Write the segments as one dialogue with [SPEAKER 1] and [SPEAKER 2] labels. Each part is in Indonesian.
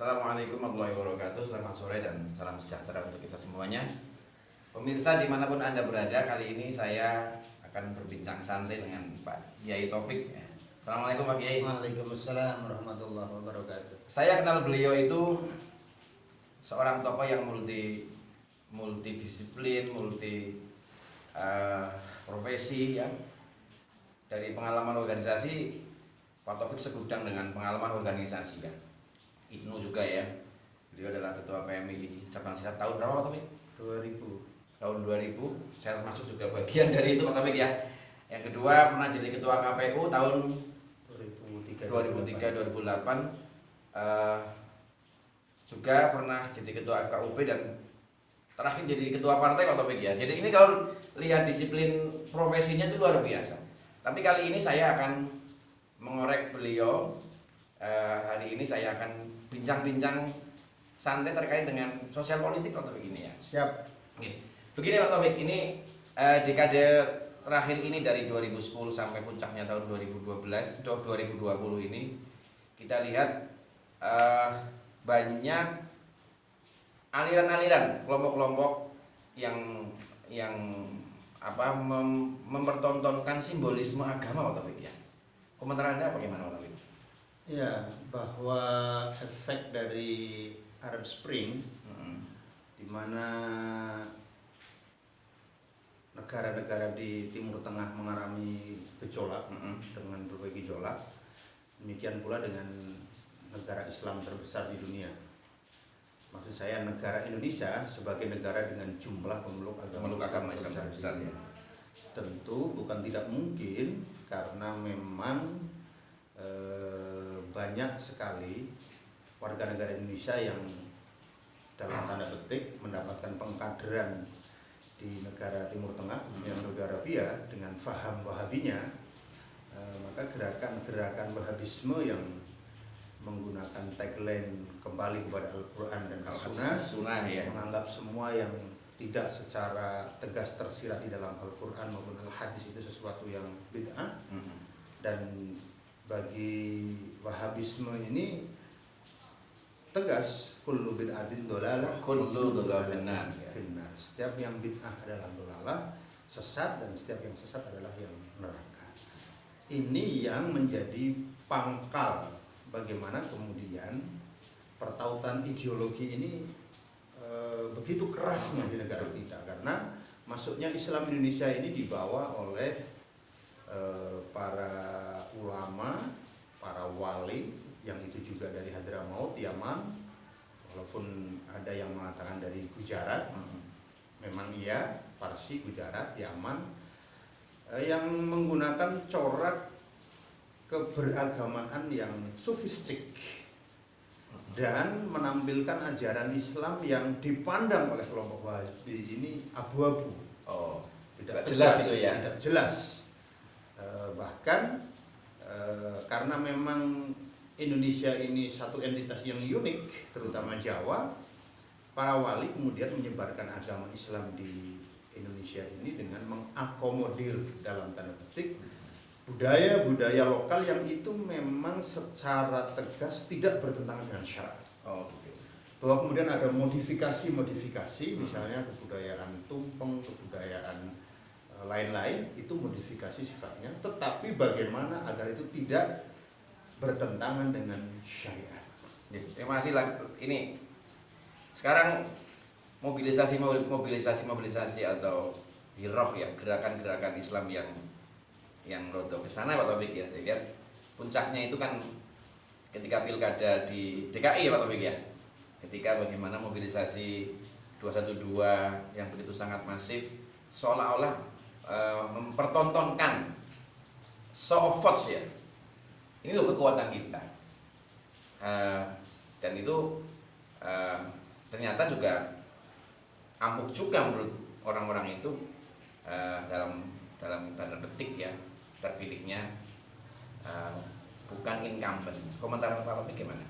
[SPEAKER 1] Assalamualaikum warahmatullahi wabarakatuh. Selamat sore dan salam sejahtera untuk kita semuanya. Pemirsa dimanapun Anda berada, kali ini saya akan berbincang santai dengan Pak Kiai Taufik. Assalamualaikum Pak Kiai.
[SPEAKER 2] Waalaikumsalam warahmatullahi wabarakatuh.
[SPEAKER 1] Saya kenal beliau itu seorang tokoh yang multidisiplin, profesi ya. Dari pengalaman organisasi, Pak Taufik segudang dengan pengalaman organisasi ya. IPNU juga ya. Beliau adalah ketua PMI cabang Silat tahun berapa Pak Taufik?
[SPEAKER 2] 2000.
[SPEAKER 1] Tahun 2000. Saya termasuk juga bagian dari itu Pak Taufik ya. Yang kedua pernah jadi ketua KPU tahun 2003-2008. Juga pernah jadi ketua FKUP dan terakhir jadi ketua partai Pak Taufik ya. Jadi ini kalau lihat disiplin profesinya itu luar biasa. Tapi kali ini saya akan mengorek beliau. Hari ini saya akan bincang-bincang santai terkait dengan sosial politik Pak Taufik ini ya.
[SPEAKER 2] Siap.
[SPEAKER 1] Oke. Begini Pak Taufik, ini dekade terakhir ini dari 2010 sampai puncaknya tahun 2020 ini kita lihat banyak aliran-aliran kelompok-kelompok yang mempertontonkan simbolisme agama Pak Taufik ya. Komentar Anda bagaimana Pak Taufik?
[SPEAKER 2] Ya, bahwa efek dari Arab Spring di mana negara-negara di Timur Tengah mengalami gejolak dengan berbagai gejolak, demikian pula dengan negara Islam terbesar di dunia. Maksud saya negara Indonesia sebagai negara dengan jumlah pemeluk agama Islam terbesar ya. Tentu bukan tidak mungkin karena memang banyak sekali warga negara Indonesia yang dalam tanda petik mendapatkan pengkaderan di negara Timur Tengah, yang Saudi Arabia dengan faham Wahabinya, maka gerakan-gerakan Wahabisme yang menggunakan tagline kembali kepada Al-Quran dan As-Sunnah ya, menganggap semua yang tidak secara tegas tersirat di dalam Al-Quran maupun Al-Hadis itu sesuatu yang bid'ah. Dan bagi Wahabisme ini tegas, kullu bid'atin dolalah,
[SPEAKER 1] kullu dolalah
[SPEAKER 2] finnar. Setiap yang bid'ah adalah dolalah, sesat, dan setiap yang sesat adalah yang neraka. Ini yang menjadi pangkal bagaimana kemudian pertautan ideologi ini begitu kerasnya di negara kita, karena masuknya Islam Indonesia ini dibawa oleh para ulama, para wali yang itu juga dari Hadramaut, Yaman, walaupun ada yang mengatakan dari Gujarat, memang iya, Parsi, Gujarat, Yaman, yang menggunakan corak keberagamaan yang sofistik dan menampilkan ajaran Islam yang dipandang oleh kelompok Wahabi ini abu-abu.
[SPEAKER 1] Tidak jelas itu ya.
[SPEAKER 2] Tidak jelas. Bahkan karena memang Indonesia ini satu entitas yang unik, terutama Jawa, para wali kemudian menyebarkan agama Islam di Indonesia ini dengan mengakomodir dalam tanda petik budaya-budaya lokal yang itu memang secara tegas tidak bertentangan dengan syarat. Bahwa kemudian ada modifikasi, misalnya kebudayaan tumpeng, kebudayaan lain-lain, itu modifikasi sifatnya, tetapi bagaimana agar itu tidak bertentangan dengan syariat.
[SPEAKER 1] Terima kasih lah. Ini sekarang mobilisasi atau hiroh ya, gerakan-gerakan Islam yang rodo ke sana Pak Taufik ya. Saya lihat puncaknya itu kan ketika pilkada di DKI ya Pak Taufik ya. Ketika bagaimana mobilisasi 212 yang begitu sangat masif, seolah-olah mempertontonkan show of force ya. Ini loh kekuatan kita. Dan itu ternyata juga ampuh juga menurut orang-orang itu, dalam tanda petik ya, terpilihnya bukan incumbent. Komentar Pak Taufik gimana?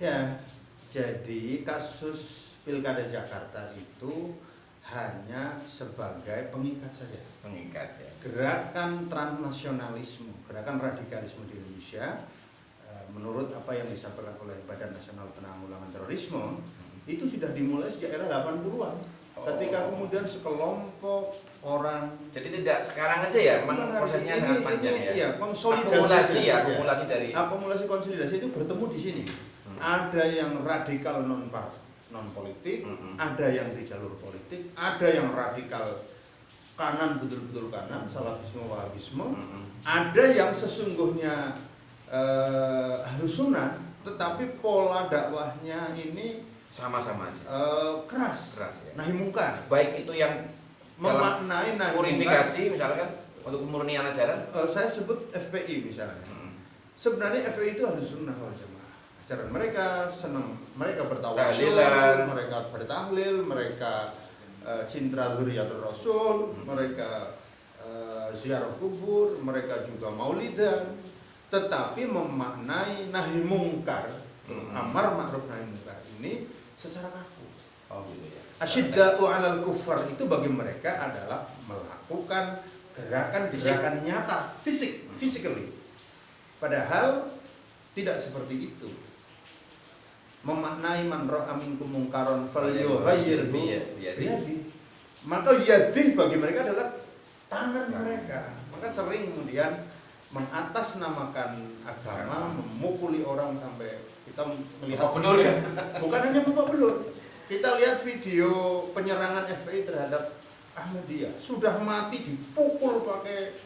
[SPEAKER 2] Ya, jadi kasus Pilkada Jakarta itu hanya sebagai pengikat saja.
[SPEAKER 1] Pengikat ya.
[SPEAKER 2] Gerakan transnasionalisme, gerakan radikalisme di Indonesia menurut apa yang disampaikan oleh Badan Nasional Penanggulangan Terorisme itu sudah dimulai sejak era 80-an. Ketika kemudian sekelompok orang,
[SPEAKER 1] jadi tidak sekarang aja ya, memang prosesnya sangat panjang ya.
[SPEAKER 2] Iya, konsolidasi
[SPEAKER 1] akumulasi
[SPEAKER 2] konsolidasi itu bertemu di sini. Ada yang radikal non politik, ada yang di jalur politik, ada yang radikal kanan betul-betul kanan, salafisme wahabisme, ada yang sesungguhnya Ahlus Sunnah, tetapi pola dakwahnya ini
[SPEAKER 1] sama-sama sih.
[SPEAKER 2] Keras ya. Nahi mungkar.
[SPEAKER 1] Baik itu yang
[SPEAKER 2] memaknai nahi
[SPEAKER 1] purifikasi misalkan untuk kemurnian ajaran.
[SPEAKER 2] Saya sebut FPI misalnya. Sebenarnya FPI itu Ahlus Sunnah wal Jamaah. Ajaran mereka senang, mereka bertawasul, mereka bertahlil, mereka cinta dzurriyyatul Rasul, mereka ziarah kubur, mereka juga maulidan, tetapi memaknai nahi mungkar, amar ma'ruf nahi mungkar ini secara kaku.
[SPEAKER 1] Oh gitu ya.
[SPEAKER 2] Asyiddatu 'alal kuffar itu bagi mereka adalah melakukan gerakan-gerakan nyata, physically. Padahal tidak seperti itu. Memaknai man ra'a minkum mungkaron falyughayyirhu biyadihi. Maka yadi bagi mereka adalah tangan mereka. Maka sering kemudian mengatasnamakan agama, memukuli orang sampai kita melihat
[SPEAKER 1] belur ya.
[SPEAKER 2] Bukan hanya bapak belur. Kita lihat video penyerangan FPI terhadap Ahmadiyah, sudah mati dipukul pakai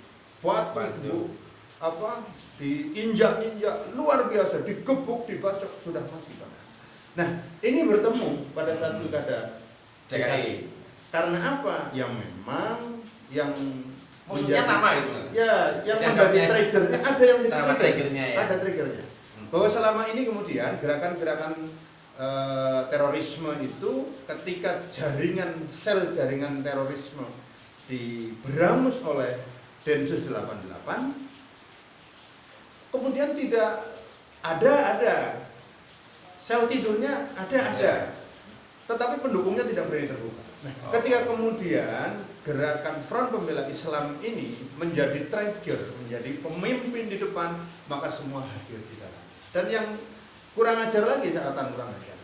[SPEAKER 2] batu, diinjak-injak luar biasa, digebuk, dibacok, sudah mati Pak. Nah, ini bertemu pada satu pilkada
[SPEAKER 1] DKI.
[SPEAKER 2] Karena apa? Yang memang yang
[SPEAKER 1] musuhnya sama itu.
[SPEAKER 2] Ya, yang menjadi triggernya ada yang
[SPEAKER 1] sama triggernya ya.
[SPEAKER 2] Ada triggernya. Bahwa selama ini kemudian gerakan-gerakan terorisme itu ketika sel jaringan terorisme diberamus oleh Densus 88, kemudian tidak ada sel tidurnya ada, tetapi pendukungnya tidak berani terbuka. Nah, ketika kemudian gerakan Front Pembela Islam ini menjadi trigger, menjadi pemimpin di depan, maka semua hadir di sana. Dan yang kurang ajar lagi, catatan kurang ajar,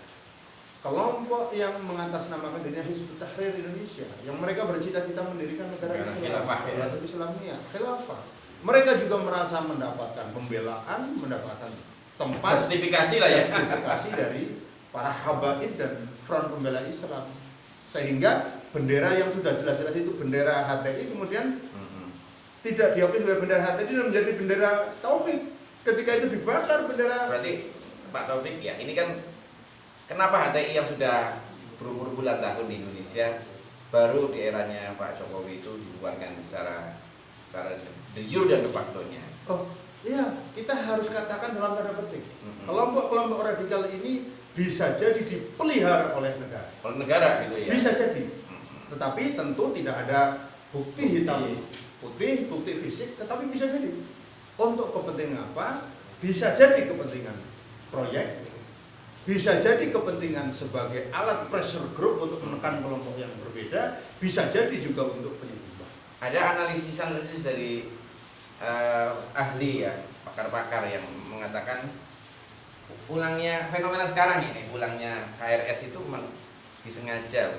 [SPEAKER 2] kelompok yang mengatasnamakan dirinya Hizbut Tahrir Indonesia, yang mereka bercita-cita mendirikan negara Islamiyah, khilafah. Mereka juga merasa mendapatkan pembelaan, mendapatkan tempat
[SPEAKER 1] justifikasi lah ya,
[SPEAKER 2] justifikasi dari para habaib dan Front Pembela Islam, sehingga bendera yang sudah jelas-jelas itu bendera HTI kemudian tidak diakui sebagai bendera HTI dan menjadi bendera Taufik. Ketika itu dibakar bendera.
[SPEAKER 1] Berarti Pak Taufik ya, ini kan kenapa HTI yang sudah berumur bulan tahun di Indonesia baru di eranya Pak Jokowi itu dibubarkan secara de jure dan de facto-nya.
[SPEAKER 2] Oh iya, kita harus katakan dalam tanda petik, kelompok-kelompok radikal ini bisa jadi dipelihara oleh negara.
[SPEAKER 1] Oleh negara gitu ya.
[SPEAKER 2] Bisa jadi. Tetapi tentu tidak ada bukti hitam putih, bukti fisik, tetapi bisa jadi. Untuk kepentingan apa? Bisa jadi kepentingan proyek, bisa jadi kepentingan sebagai alat pressure group untuk menekan kelompok yang berbeda, bisa jadi juga untuk penyeimbang.
[SPEAKER 1] Ada analisis dari ahli ya, pakar-pakar yang mengatakan pulangnya fenomena sekarang ini, pulangnya KRS itu memang disengaja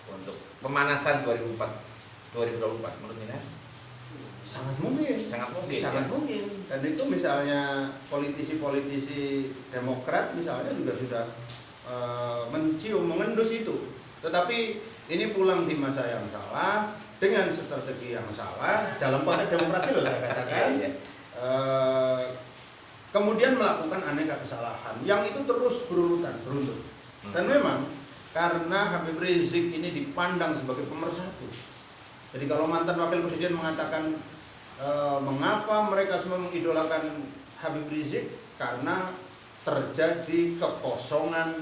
[SPEAKER 1] untuk pemanasan 2024 menurut Anda?
[SPEAKER 2] Sangat mungkin.
[SPEAKER 1] Sangat mungkin.
[SPEAKER 2] Dan itu misalnya politisi-politisi Demokrat misalnya juga sudah mengendus itu. Tetapi ini pulang di masa yang salah dengan strategi yang salah dalam konteks demokrasi loh saya katakan. Kemudian melakukan aneka kesalahan yang itu terus berurutan beruntun. Dan memang karena Habib Rizik ini dipandang sebagai pemersatu. Jadi kalau mantan wakil presiden mengatakan mengapa mereka semua mengidolakan Habib Rizik, karena terjadi kekosongan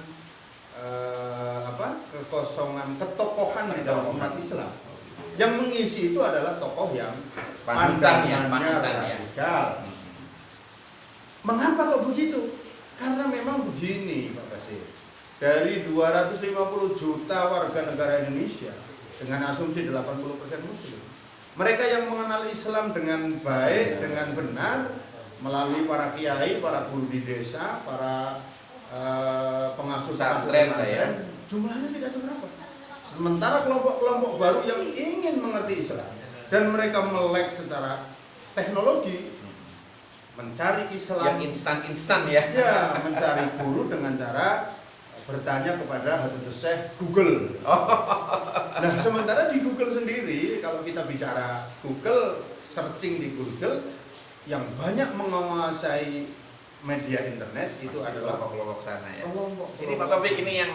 [SPEAKER 2] ketokohan di dalam umat Islam. Yang mengisi itu adalah tokoh yang pandangannya radikal. Mengapa kok begitu? Karena memang begini Pak Basir. Dari 250 juta warga negara Indonesia dengan asumsi 80% muslim, mereka yang mengenal Islam dengan baik, dengan benar, melalui para kiai, para guru di desa, para pengasuh
[SPEAKER 1] Pesantren lah ya.
[SPEAKER 2] jumlahnya tidak seberapa. Sementara kelompok-kelompok baru yang ingin mengerti Islam dan mereka melek secara teknologi, mencari Islam
[SPEAKER 1] yang instan ya.
[SPEAKER 2] Ya, mencari guru dengan cara bertanya kepada Hadratus Syekh Google. Nah, sementara di Google sendiri, kalau kita bicara Google, searching di Google, yang banyak menguasai media internet itu adalah
[SPEAKER 1] kelompok sana ya.
[SPEAKER 2] kelompok.
[SPEAKER 1] Ini Pak Taufik, ini yang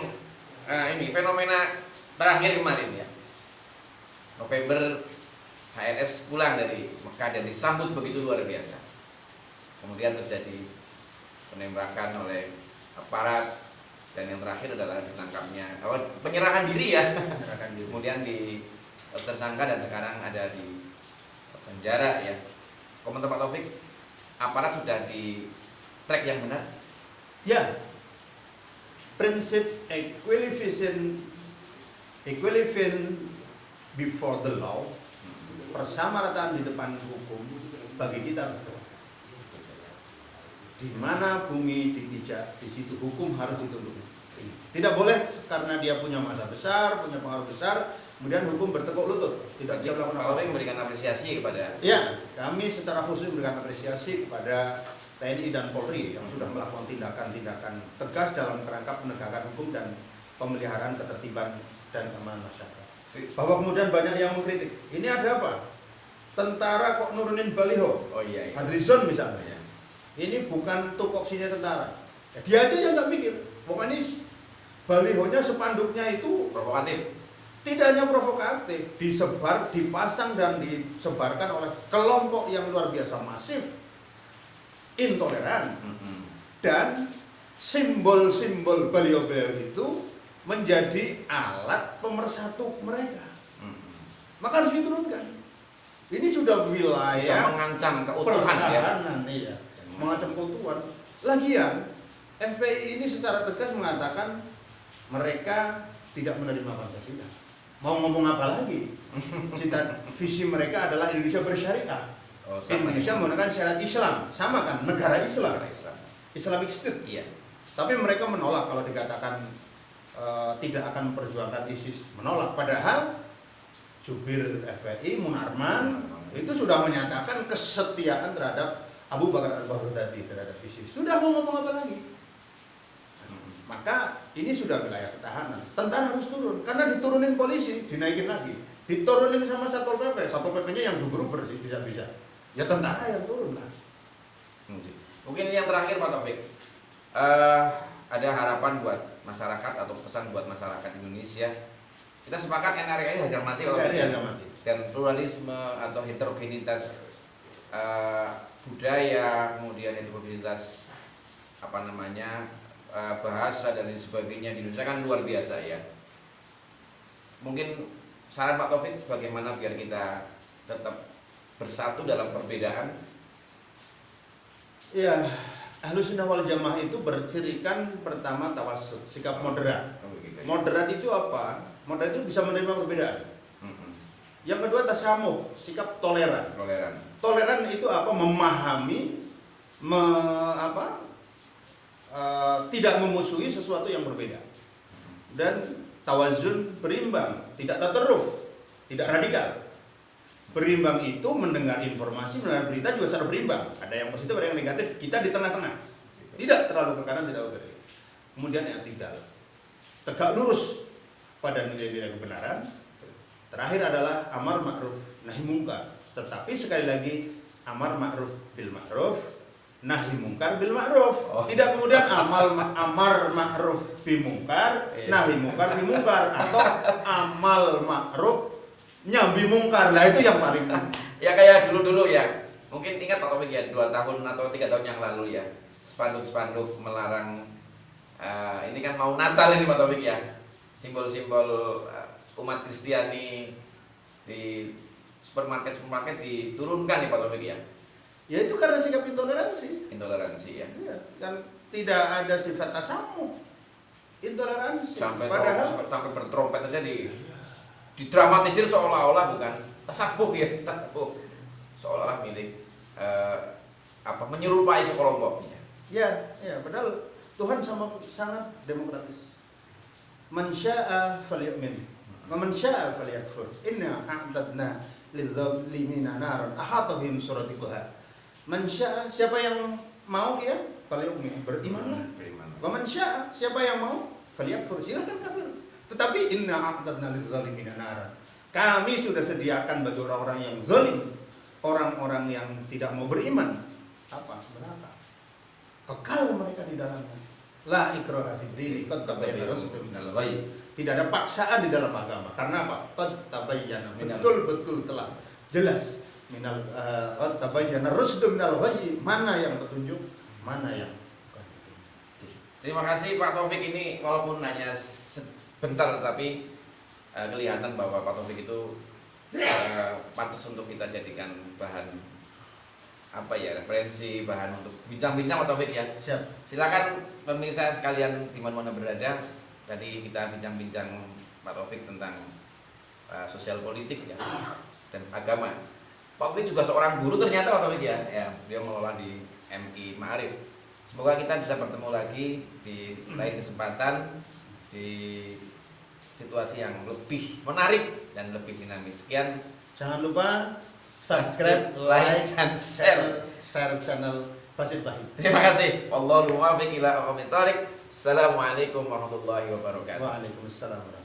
[SPEAKER 1] ini fenomena terakhir kemarin ya. November HRS pulang dari Mekah dan disambut begitu luar biasa. Kemudian terjadi penembakan oleh aparat dan yang terakhir adalah ditangkapnya penyerahan diri ya. Kemudian tersangka dan sekarang ada di penjara ya. Komentar Pak Taufik, aparat sudah di track yang benar?
[SPEAKER 2] Ya, prinsip equivalent before the law, persamarataan di depan hukum bagi kita betul. Di mana bumi dipijak, di situ hukum harus ditunduk. Tidak boleh karena dia punya masa besar, punya pengaruh besar, kemudian hukum bertekuk lutut. Tidak bisa melakukan
[SPEAKER 1] apa-apa. Memberikan apresiasi kepada.
[SPEAKER 2] Ya, kami secara khusus memberikan apresiasi kepada TNI dan Polri yang sudah melakukan tindakan-tindakan tegas dalam kerangka penegakan hukum dan pemeliharaan ketertiban dan keamanan masyarakat. Bahwa kemudian banyak yang mengkritik, ini ada apa? Tentara kok nurunin baliho?
[SPEAKER 1] Oh iya.
[SPEAKER 2] Hadrizon misalnya.
[SPEAKER 1] Iya.
[SPEAKER 2] Ini bukan tupoksinya tentara. Ya, dia aja yang nggak mikir. Pokoknya balihonya, spanduknya itu
[SPEAKER 1] Provokatif.
[SPEAKER 2] tidak hanya provokatif, disebar, dipasang dan disebarkan oleh kelompok yang luar biasa masif, intoleran, dan simbol-simbol baliho-baliho itu menjadi alat pemersatu mereka. Maka harus diturunkan. Ini sudah wilayah
[SPEAKER 1] yang mengancam keutuhan ya.
[SPEAKER 2] Iya. Mengancam keutuhan. Lagian FPI ini secara tegas mengatakan mereka tidak menerima Pancasila. Mau ngomong apa lagi? Visi mereka adalah Indonesia bersyariah. Indonesia menggunakan syariat Islam, sama kan? Negara Islam, Islamic State.
[SPEAKER 1] Iya.
[SPEAKER 2] Tapi mereka menolak kalau dikatakan tidak akan memperjuangkan ISIS. Menolak. Padahal Jubir FPI Munarman itu sudah menyatakan kesetiaan terhadap Abu Bakar Al-Baghdadi terhadap ISIS. Sudah mau ngomong apa lagi? Maka ini sudah wilayah ketahanan. Tentara harus turun karena diturunin polisi, dinaikin lagi. Diturunin sama Satpol PP. Satpol PP-nya yang gugur bisa-bisa. Ya tentara yang turun lah.
[SPEAKER 1] Mungkin yang terakhir Pak Taufik, ada harapan buat masyarakat atau pesan buat masyarakat Indonesia. Kita sepakat NKRI harga mati dan pluralisme atau heterogenitas budaya, kemudian heterogenitas bahasa dan lain sebagainya di Indonesia kan luar biasa ya. Mungkin saran Pak Taufik bagaimana biar kita tetap bersatu dalam perbedaan?
[SPEAKER 2] Ya, Ahlus Sunnah wal Jamaah itu bercirikan pertama tawassut, sikap moderat. Moderat itu apa? Moderat itu bisa menerima perbedaan. Yang kedua tasamuh, sikap toleran. Toleran itu apa? Memahami, tidak memusuhi sesuatu yang berbeda. Dan tawazun, berimbang, tidak tatarruf, tidak radikal. Berimbang itu mendengar informasi, mendengar berita juga secara berimbang. Ada yang positif, ada yang negatif. Kita di tengah-tengah. Tidak terlalu ke kanan, tidak ke kiri. Kemudian yang tidak tegak lurus pada nilai-nilai kebenaran. Terakhir adalah amar ma'ruf nahi mungkar. Tetapi sekali lagi amar ma'ruf bil ma'ruf, nahi mungkar bil ma'ruf. Tidak kemudian amar ma'ruf bil mungkar, nahi mungkar bil mungkar, atau amal ma'ruf nyambi mungkar. Lah itu yang paling
[SPEAKER 1] ya kayak dulu-dulu ya. Mungkin ingat Pak Taufik ya, 2 tahun atau 3 tahun yang lalu ya. Spanduk-spanduk melarang ini kan mau Natal ini Pak Taufik ya. Simbol-simbol umat Kristiani di supermarket diturunkan nih Pak Taufik ya.
[SPEAKER 2] Ya itu karena sikap intoleransi.
[SPEAKER 1] Intoleransi ya.
[SPEAKER 2] Iya, kan tidak ada sifat tasamuh. Intoleransi.
[SPEAKER 1] Sampai
[SPEAKER 2] Padahal
[SPEAKER 1] bertrompet aja didramatisir seolah-olah bukan tasabuh ya, tasabuh. Seolah-olah milik menyerupai sekelompoknya.
[SPEAKER 2] Ya, padahal Tuhan sangat demokratis. Man syaa falyu'min, wa man syaa falyakfur. Inna a'tadna lil-zalimina naran ahata bihim suradiquha. Man syaa, siapa yang mau ya falyu'min, berimanlah. Wa man syaa, siapa yang mau falyakfur, silakan kafir. Tetapi inna a'tadna lil-zalimina naran. Kami sudah sediakan bagi orang-orang yang zalim, orang-orang yang tidak mau beriman, apa? Neraka. Kekal mereka di dalamnya. La ikraha fid din, qad tabayyana rusydu minal ghayy. Tidak ada paksaan di dalam agama. Karena apa? Qad tabayyana, betul-betul telah jelas minal qad tabayyana rusydu minal ghayy, mana yang petunjuk, mana yang bukan.
[SPEAKER 1] Terima kasih Pak Taufik, ini walaupun hanya sebentar tapi kelihatan bahwa Pak Taufik itu pantas untuk kita jadikan bahan referensi, bahan untuk bincang-bincang Pak Taufik ya.
[SPEAKER 2] Siap.
[SPEAKER 1] Silakan pemirsa sekalian di mana-mana berada. Tadi kita bincang-bincang Pak Taufik tentang sosial politik ya dan agama. Pak Taufik juga seorang guru ternyata Pak Taufik ya. Dia mengelola di MI Ma'arif. Semoga kita bisa bertemu lagi di lain kesempatan di situasi yang lebih menarik dan lebih dinamis. Sekian.
[SPEAKER 2] Jangan lupa subscribe, like, dan share channel Basit Bahid.
[SPEAKER 1] Terima kasih. Wallahul muwaffiq ila aqwamit thoriq. Assalamualaikum warahmatullahi wabarakatuh.
[SPEAKER 2] Waalaikumsalam.